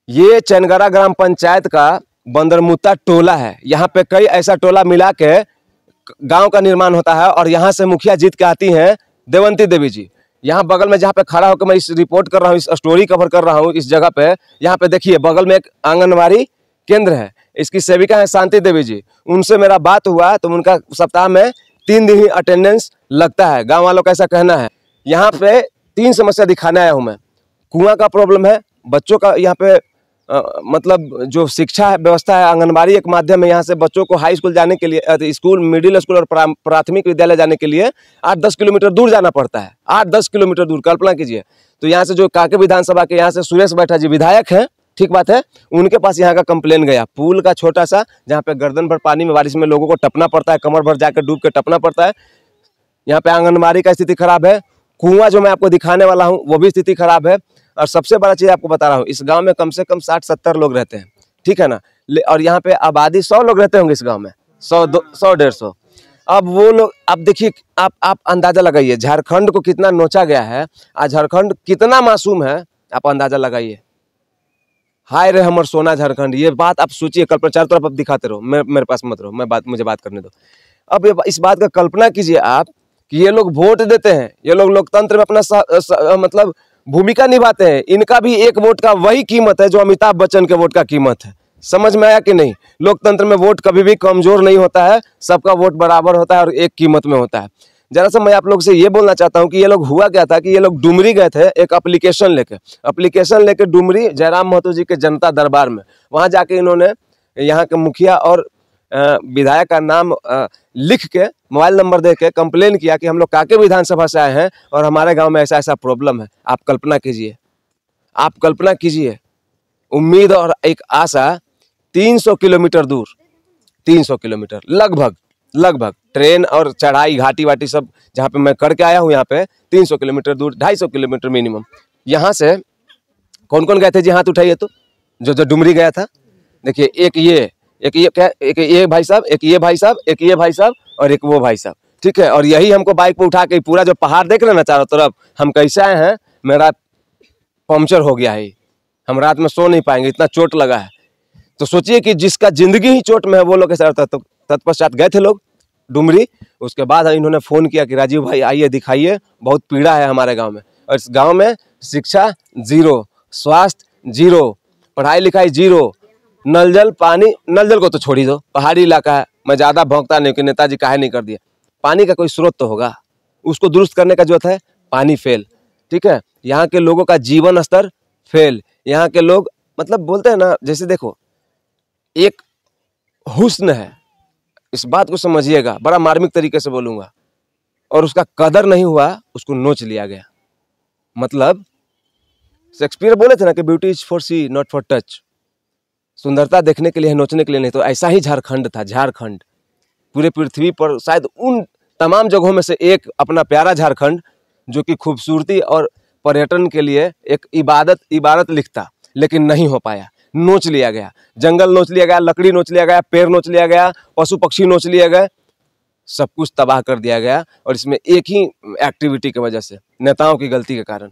ये चैनगरा ग्राम पंचायत का बंदरमुत्ता टोला है। यहाँ पे कई ऐसा टोला मिला के गांव का निर्माण होता है और यहाँ से मुखिया जीत के आती हैं देवंती देवी जी। यहाँ बगल में जहाँ पे खड़ा होकर मैं इस रिपोर्ट कर रहा हूँ, इस स्टोरी कवर कर रहा हूँ इस जगह पे, यहाँ पे देखिए बगल में एक आंगनबाड़ी केंद्र है। इसकी सेविका है शांति देवी जी। उनसे मेरा बात हुआ तो उनका सप्ताह में 3 दिन ही अटेंडेंस लगता है। गाँव वालों का ऐसा कहना है। यहाँ पे 3 समस्या दिखाने आया हूँ मैं। कुआं का प्रॉब्लम है, बच्चों का यहाँ पे मतलब जो शिक्षा है व्यवस्था है, आंगनबाड़ी एक माध्यम है। यहाँ से बच्चों को हाई स्कूल जाने के लिए, स्कूल, मिडिल स्कूल और प्राथमिक विद्यालय जाने के लिए 8-10 किलोमीटर दूर जाना पड़ता है। 8-10 किलोमीटर दूर, कल्पना कीजिए। तो यहाँ से जो कांके विधानसभा के यहाँ से सुरेश बैठा जी विधायक हैं, ठीक बात है, उनके पास यहाँ का कंप्लेन गया। पुल का छोटा सा, जहाँ पे गर्दन भर पानी में बारिश में लोगों को टपना पड़ता है, कमर भर जाकर डूब के टपना पड़ता है। यहाँ पे आंगनबाड़ी का स्थिति खराब है। कुआं जो मैं आपको दिखाने वाला हूँ वो भी स्थिति खराब है। और सबसे बड़ा चीज़ आपको बता रहा हूँ, इस गांव में कम से कम 60-70 लोग रहते हैं, ठीक है ना। और यहाँ पे आबादी 100 लोग रहते होंगे इस गांव में, 100-150। अब वो लोग, अब देखिए, आप अंदाजा लगाइए झारखंड को कितना नोचा गया है। आज झारखंड कितना मासूम है, आप अंदाजा लगाइए। हाय रे हमर सोना झारखंड, ये बात आप सोचिए। कल्पना चारों तरफ आप दिखाते रहो, मेरे पास मत रहो, मुझे बात करने दो। अब इस बात का कल्पना कीजिए आप कि ये लोग वोट देते हैं, ये लोग लोकतंत्र में अपना मतलब भूमिका निभाते हैं। इनका भी एक वोट का वही कीमत है जो अमिताभ बच्चन के वोट का कीमत है। समझ में आया कि नहीं। लोकतंत्र में वोट कभी भी कमजोर नहीं होता है, सबका वोट बराबर होता है और एक कीमत में होता है। जरा सा मैं आप लोग से ये बोलना चाहता हूँ कि ये लोग, हुआ क्या था कि ये लोग डुमरी गए थे एक एप्लीकेशन लेके डुमरी जयराम महतो जी के जनता दरबार में। वहाँ जाके इन्होंने यहाँ के मुखिया और विधायक का नाम लिख के, मोबाइल नंबर दे के कंप्लेन किया कि हम लोग कांके विधानसभा से आए हैं और हमारे गांव में ऐसा ऐसा प्रॉब्लम है। आप कल्पना कीजिए, उम्मीद और एक आशा 300 किलोमीटर दूर, 300 किलोमीटर लगभग ट्रेन और चढ़ाई घाटी वाटी सब जहाँ पे मैं करके आया हूँ, यहाँ पे 300 किलोमीटर दूर, 250 किलोमीटर मिनिमम। यहाँ से कौन कौन गए थे जी, हाथ उठाइए तो, जो डुमरी गया था। देखिए, एक ये भाई साहब, एक ये भाई साहब और एक वो भाई साहब, ठीक है। और यही हमको बाइक पे उठा के पूरा जो पहाड़ देख रहे हैं ना चारों तरफ, हम कैसे आए हैं, मेरा पंक्चर हो गया है, हम रात में सो नहीं पाएंगे, इतना चोट लगा है। तो सोचिए कि जिसका जिंदगी ही चोट में है वो लोग कैसे रहता। तो तत्पश्चात गए थे लोग डुमरी। उसके बाद इन्होंने फ़ोन किया कि राजीव भाई आइए दिखाइए, बहुत पीड़ा है हमारे गाँव में। और इस गाँव में शिक्षा 0, स्वास्थ्य 0, पढ़ाई लिखाई 0, नल जल पानी, नल जल को तो छोड़ ही दो, पहाड़ी इलाका है। मैं ज़्यादा भौंकता नहीं कि नेताजी काहे नहीं कर दिया। पानी का कोई स्रोत तो होगा, उसको दुरुस्त करने का जरूरत है। पानी फेल, ठीक है। यहाँ के लोगों का जीवन स्तर फेल। यहाँ के लोग मतलब बोलते हैं ना, जैसे देखो, एक हुस्न है, इस बात को समझिएगा, बड़ा मार्मिक तरीके से बोलूँगा, और उसका कदर नहीं हुआ, उसको नोच लिया गया। मतलब शेक्सपियर बोले थे ना कि beauty is for see not for touch. सुंदरता देखने के लिए है, नोचने के लिए नहीं। तो ऐसा ही झारखंड था। झारखंड पूरे पृथ्वी पर शायद उन तमाम जगहों में से एक अपना प्यारा झारखंड, जो कि खूबसूरती और पर्यटन के लिए एक इबारत लिखता, लेकिन नहीं हो पाया। नोच लिया गया, जंगल नोच लिया गया, लकड़ी नोच लिया गया, पेड़ नोच लिया गया, पशु पक्षी नोच लिए गए, सब कुछ तबाह कर दिया गया। और इसमें एक ही एक्टिविटी की वजह से, नेताओं की गलती के कारण।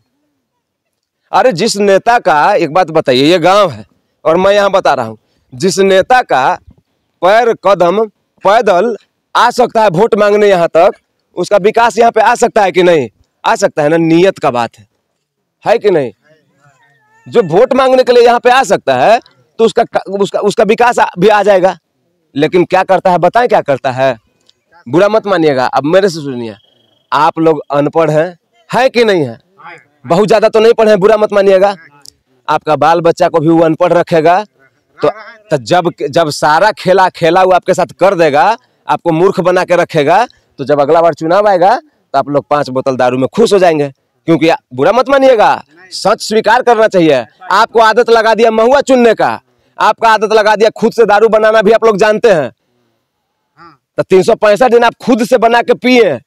अरे जिस नेता का, एक बात बताइए, ये गाँव है और मैं यहाँ बता रहा हूँ, जिस नेता का पैर कदम पैदल आ सकता है वोट मांगने यहाँ तक, उसका विकास यहाँ पे आ सकता है कि नहीं? आ सकता है ना। नियत का बात है कि नहीं। जो वोट मांगने के लिए यहाँ पे आ सकता है तो उसका विकास भी आ जाएगा। लेकिन क्या करता है बताएं, क्या करता है? बुरा मत मानिएगा, अब मेरे से सुनिए। आप लोग अनपढ़ हैं कि नहीं है? बहुत ज्यादा तो नहीं पढ़े, बुरा मत मानिएगा। आपका बाल बच्चा को भी वो अनपढ़ रखेगा तो जब सारा खेला वो आपके साथ कर देगा, आपको मूर्ख बना के रखेगा, तो जब अगला बार चुनाव आएगा तो आप लोग 5 बोतल दारू में खुश हो जाएंगे। क्योंकि बुरा मत मानिएगा, सच स्वीकार करना चाहिए। आपको आदत लगा दिया महुआ चुनने का, आपका आदत लगा दिया खुद से दारू बनाना भी आप लोग जानते हैं। तो 365 दिन आप खुद से बना के पिए,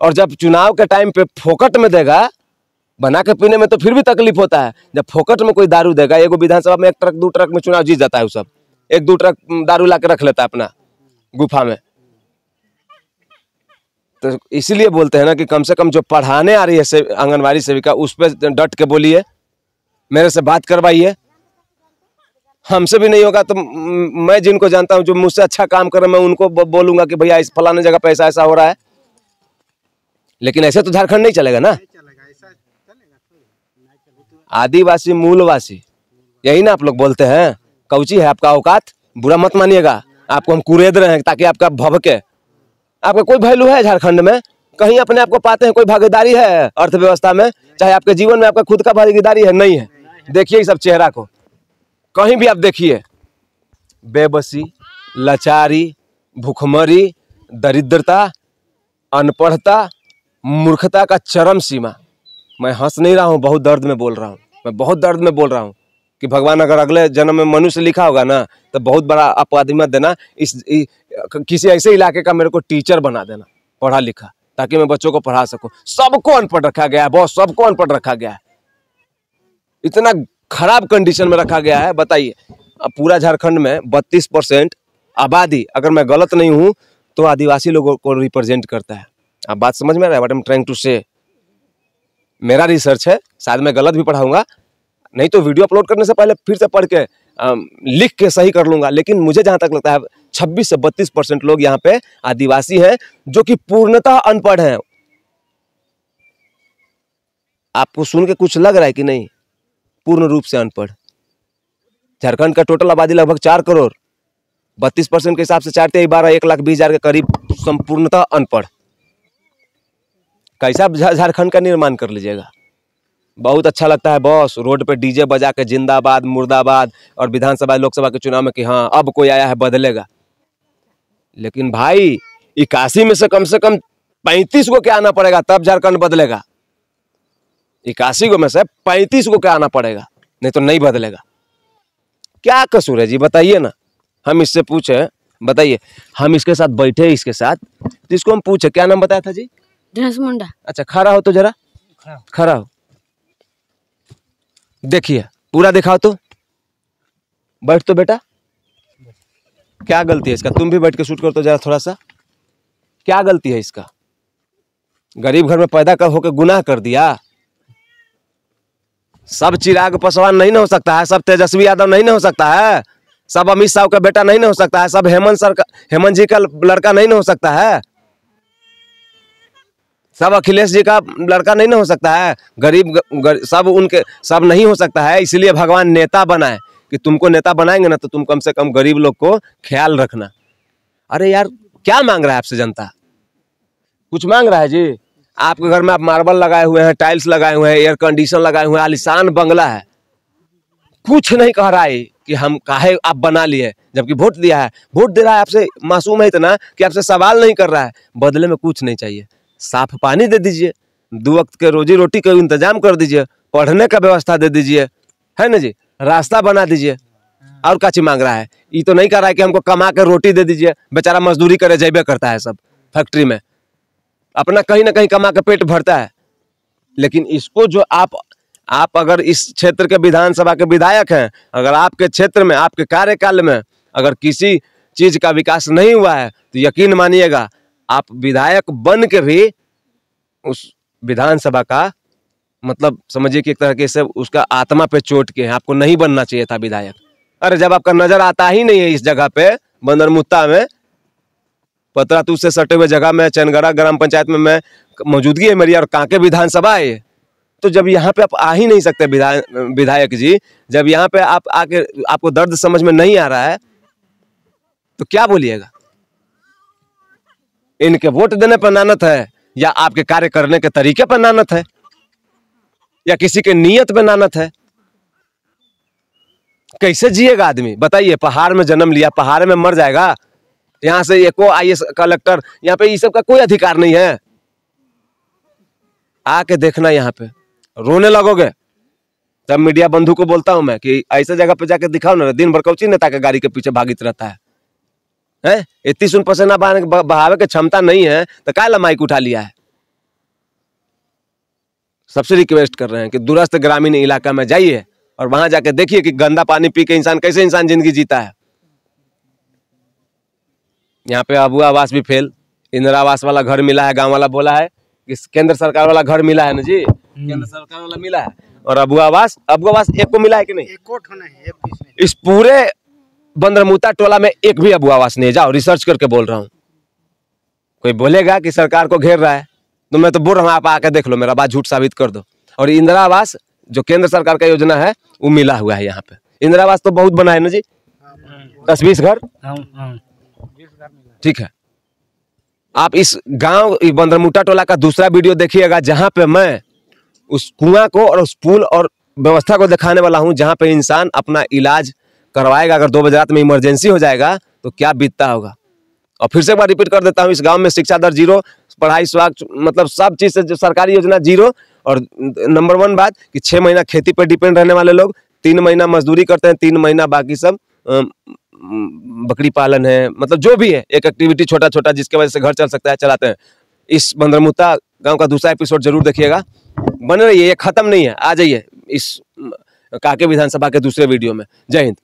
और जब चुनाव के टाइम पे फोकट में देगा, बना के पीने में तो फिर भी तकलीफ होता है। जब फोकट में कोई दारू देगा, एगो विधानसभा में 1 ट्रक 2 ट्रक में चुनाव जीत जाता है, वो सब 1-2 ट्रक दारू ला के रख लेता है अपना गुफा में। तो इसीलिए बोलते हैं ना कि कम से कम जो पढ़ाने आ रही है आंगनबाड़ी सेविका, उस पर डट के बोलिए, मेरे से बात करवाइए। हमसे भी नहीं होगा तो मैं जिनको जानता हूँ जो मुझसे अच्छा काम कर रहे हैं मैं उनको बोलूंगा कि भैया इस फलाने जगह पे ऐसा ऐसा हो रहा है। लेकिन ऐसे तो झारखंड नहीं चलेगा ना। आदिवासी मूलवासी यही ना आप लोग बोलते हैं। कौची है आपका औकात, बुरा मत मानिएगा। आपको हम कुरेद रहे हैं ताकि आपका भभके। आपका कोई वैल्यू है झारखंड में? कहीं अपने आप को पाते हैं? कोई भागीदारी है अर्थव्यवस्था में? चाहे आपके जीवन में आपका खुद का भागीदारी है? नहीं है। देखिए इस सब चेहरा को, कहीं भी आप देखिए, बेबसी, लाचारी, भूखमरी, दरिद्रता, अनपढ़ता, मूर्खता का चरम सीमा। मैं हंस नहीं रहा हूँ, बहुत दर्द में बोल रहा हूँ। मैं बहुत दर्द में बोल रहा हूँ कि भगवान अगर अगले जन्म में मनुष्य लिखा होगा ना तो बहुत बड़ा अपवाद मत देना। किसी ऐसे इलाके का मेरे को टीचर बना देना, पढ़ा लिखा, ताकि मैं बच्चों को पढ़ा सकूं। सबको अनपढ़ रखा गया है बॉस, सबको अनपढ़ रखा गया है। इतना खराब कंडीशन में रखा गया है। बताइए, अब पूरा झारखंड में 32% आबादी, अगर मैं गलत नहीं हूं तो आदिवासी लोगों को रिप्रेजेंट करता है। आप बात समझ में आ रहा है what I am trying to say? मेरा रिसर्च है, शायद मैं गलत भी पढ़ाऊंगा, नहीं तो वीडियो अपलोड करने से पहले फिर से पढ़ के लिख के सही कर लूंगा। लेकिन मुझे जहां तक लगता है 26 से 32% लोग यहाँ पे आदिवासी हैं जो कि पूर्णतः अनपढ़ हैं। आपको सुन के कुछ लग रहा है कि नहीं? पूर्ण रूप से अनपढ़। झारखंड का टोटल आबादी लगभग 4 करोड़, 32% के हिसाब से 4 × 12 1,20,000 के करीब संपूर्णतः अनपढ़। कैसा झारखंड का निर्माण कर लीजिएगा? बहुत अच्छा लगता है बॉस रोड पे डीजे बजा के जिंदाबाद मुर्दाबाद, और विधानसभा लोकसभा के चुनाव में कि हाँ अब कोई आया है बदलेगा। लेकिन भाई 81 में से कम 35 को क्या आना पड़ेगा तब झारखंड बदलेगा। 81 को में से 35 को क्या आना पड़ेगा, नहीं तो नहीं बदलेगा। क्या कसूर है जी बताइए ना। हम इससे पूछे, बताइए, हम इसके साथ बैठे, इसके साथ तो इसको हम पूछे, क्या नाम बताया था जी? दिनेश मुंडा। अच्छा, खड़ा हो तो जरा, खड़ा हो, देखिए पूरा दिखाओ तो, बैठ तो बेटा। क्या गलती है इसका? तुम भी बैठ के शूट कर तो जरा थोड़ा सा। क्या गलती है इसका? गरीब घर में पैदा कर होकर गुनाह कर दिया। सब चिराग पासवान नहीं ना हो सकता है, सब तेजस्वी यादव नहीं ना हो सकता है, सब अमित शाह का बेटा नहीं ना हो सकता है, सब हेमंत जी का लड़का नहीं ना हो सकता है, सब अखिलेश जी का लड़का नहीं ना हो सकता है। गरीब सब उनके सब नहीं हो सकता है। इसलिए भगवान नेता बनाए कि तुमको नेता बनाएंगे ना तो तुम कम से कम गरीब लोग को ख्याल रखना। अरे यार क्या मांग रहा है आपसे जनता? कुछ मांग रहा है जी? आपके घर में आप मार्बल लगाए हुए हैं, टाइल्स लगाए हुए हैं, एयर कंडीशन लगाए हुए हैं, आलीशान बंगला है, कुछ नहीं कह रहा है कि हम काहे आप बना लिए, जबकि वोट दिया है। वोट दे रहा है आपसे, मासूम है इतना कि आपसे सवाल नहीं कर रहा है। बदले में कुछ नहीं चाहिए, साफ पानी दे दीजिए, 2 वक्त के रोजी रोटी का इंतजाम कर दीजिए, पढ़ने का व्यवस्था दे दीजिए, है ना जी, रास्ता बना दीजिए। और क्या चीज मांग रहा है? ये तो नहीं कर रहा है कि हमको कमा के रोटी दे दीजिए। बेचारा मजदूरी करे जैबे करता है सब फैक्ट्री में, अपना कहीं ना कहीं कमा के पेट भरता है। लेकिन इसको जो आप अगर इस क्षेत्र के विधानसभा के विधायक हैं, अगर आपके क्षेत्र में आपके कार्यकाल में अगर किसी चीज का विकास नहीं हुआ है तो यकीन मानिएगा आप विधायक बन के भी उस विधानसभा का मतलब समझिए कि एक तरह से उसका आत्मा पे चोट के हैं। आपको नहीं बनना चाहिए था विधायक। अरे जब आपका नजर आता ही नहीं है इस जगह पे, बंदरमुत्ता में, पतरातू से सटे हुए जगह में, चैनगढ़ा ग्राम पंचायत में मैं मौजूदगी है मेरी, और कांके विधानसभा है, तो जब यहाँ पे आप आ ही नहीं सकते विधायक जी, जब यहाँ पे आप आके आपको दर्द समझ में नहीं आ रहा है तो क्या बोलिएगा? इनके वोट देने पर नानत है, या आपके कार्य करने के तरीके पर नानत है, या किसी के नियत पे नानत है? कैसे जिएगा आदमी बताइए? पहाड़ में जन्म लिया, पहाड़ में मर जाएगा। यहाँ से एको IAS कलेक्टर, यहाँ पे ये सब का कोई अधिकार नहीं है। आके देखना, यहाँ पे रोने लगोगे। तब मीडिया बंधु को बोलता हूं मैं कि ऐसे जगह पे जाके दिखाओ ना, दिन भर कौची नेता के गाड़ी के पीछे भागित रहता है। इतनी सुन पसीना बहावे के क्षमता नहीं है तो काहे माइक उठा लिया है? सबसे रिक्वेस्ट कर रहे हैं कि दूरस्थ ग्रामीण इलाका में जाइए और वहां जाके देखिए कि गंदा पानी पी के इंसान कैसे जिंदगी जीता है। यहाँ पे अबुआ आवास भी फेल, इंदिरा आवास वाला घर मिला है, गांव वाला बोला है कि केंद्र सरकार वाला घर मिला है ना जी, केंद्र सरकार वाला मिला है, और अबू आवास एक को मिला है कि नहीं? एक कोट होना है, एक पीस नहीं। इस पूरे बंदरमुता टोला में एक भी अबू आवास नहीं है। जाओ रिसर्च करके बोल रहा हूँ। कोई बोलेगा कि सरकार को घेर रहा है तो मैं तो बोल रहा हूँ, आप आके देख लो, मेरा बात झूठ साबित कर दो। और इंदिरा आवास जो केंद्र सरकार का योजना है वो मिला हुआ है यहाँ पे। इंदिरा आवास तो बहुत बना है ना जी, 10-20 घर, ठीक है। आप इस गांव बंदरमुटा टोला का दूसरा वीडियो देखिएगा जहां पे मैं उस कुआं को और उस पुल और व्यवस्था को दिखाने वाला हूं, जहां पे इंसान अपना इलाज करवाएगा। अगर 2 बजे रात में इमरजेंसी हो जाएगा तो क्या बीतता होगा। और फिर से एक बार रिपीट कर देता हूं, इस गांव में शिक्षा दर 0, पढ़ाई स्वास्थ्य मतलब सब चीज से जो सरकारी योजना 0। और नंबर 1 बात कि 6 महीना खेती पर डिपेंड रहने वाले लोग, 3 महीना मजदूरी करते हैं, 3 महीना बाकी सब बकरी पालन है, मतलब जो भी है एक एक्टिविटी छोटा छोटा जिसके वजह से घर चल सकता है, चलाते हैं। इस बंदरमुता गांव का दूसरा एपिसोड जरूर देखिएगा। बने रहिए, ये खत्म नहीं है। आ जाइए इस काके विधानसभा के दूसरे वीडियो में। जय हिंद।